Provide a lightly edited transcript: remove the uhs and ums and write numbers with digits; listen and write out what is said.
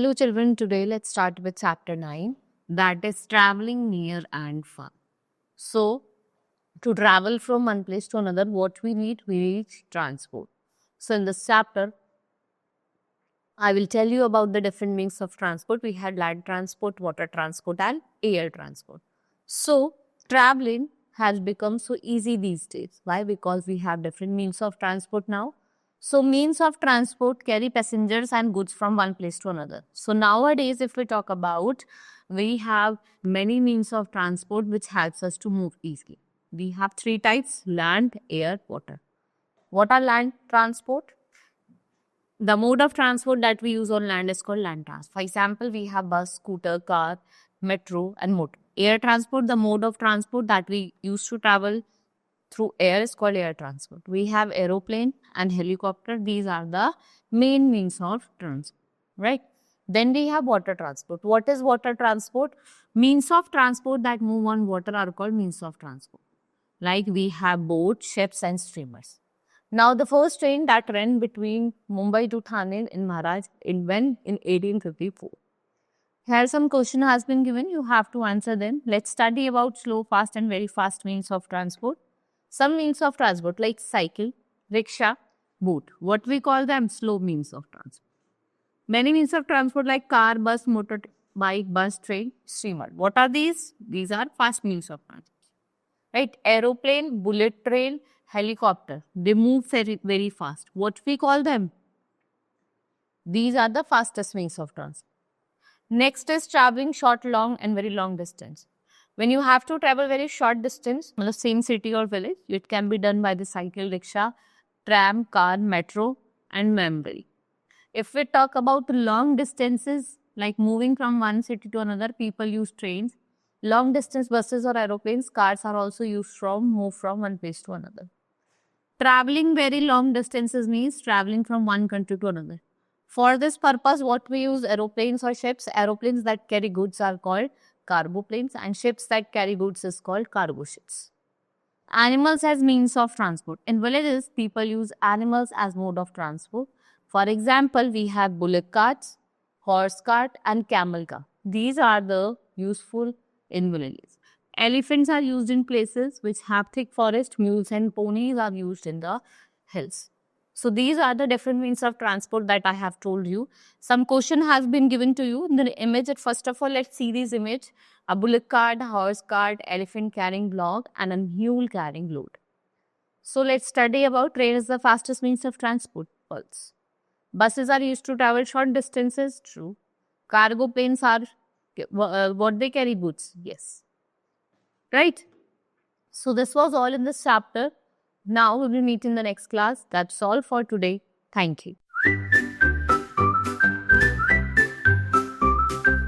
Hello children, today let's start with chapter 9, that is traveling near and far. So, to travel from one place to another, what we need? We need transport. So, in this chapter, I will tell you about the different means of transport. We had land transport, water transport and air transport. So, traveling has become so easy these days. Why? Because we have different means of transport now. So, means of transport carry passengers and goods from one place to another. So, nowadays, if we talk about, we have many means of transport which helps us to move easily. We have three types: land, air, water. What are land transport? The mode of transport that we use on land is called land transport. For example, we have bus, scooter, car, metro, and motor. Air transport, the mode of transport that we use to travel through air is called air transport. We have aeroplane and helicopter. These are the main means of transport, right? Then we have water transport. What is water transport? Means of transport that move on water are called means of transport. Like we have boats, ships, and steamers. Now, the first train that ran between Mumbai to Thane in Maharashtra in 1854. Here some question has been given. You have to answer them. Let's study about slow, fast, and very fast means of transport. Some means of transport like cycle, rickshaw, boat. What we call them? Slow means of transport. Many means of transport like car, bus, motorbike, bus, train, steamer. What are these? These are fast means of transport. Right? Aeroplane, bullet train, helicopter. They move very, very fast. What we call them? These are the fastest means of transport. Next is traveling short, long, and very long distance. When you have to travel very short distance in the same city or village, it can be done by the cycle, rickshaw, tram, car, metro, and memory. If we talk about long distances, like moving from one city to another, people use trains. Long distance buses or aeroplanes, cars are also used from move from one place to another. Traveling very long distances means traveling from one country to another. For this purpose, what we use aeroplanes or ships, aeroplanes that carry goods are called cargo planes and ships that carry goods is called cargo ships. Animals as means of transport. In villages, people use animals as mode of transport. For example, we have bullock carts, horse cart and camel car. These are the useful in villages. Elephants are used in places which have thick forest. Mules and ponies are used in the hills. So these are the different means of transport that I have told you. Some question has been given to you in the image. First of all, let's see this image. A bullock cart, horse cart, elephant carrying log and a mule carrying load. So let's study about train is the fastest means of transport. Pulse. Buses are used to travel short distances. True. Cargo planes are what they carry goods. Yes. Right. So this was all in this chapter. Now we will meet in the next class. That's all for today. Thank you.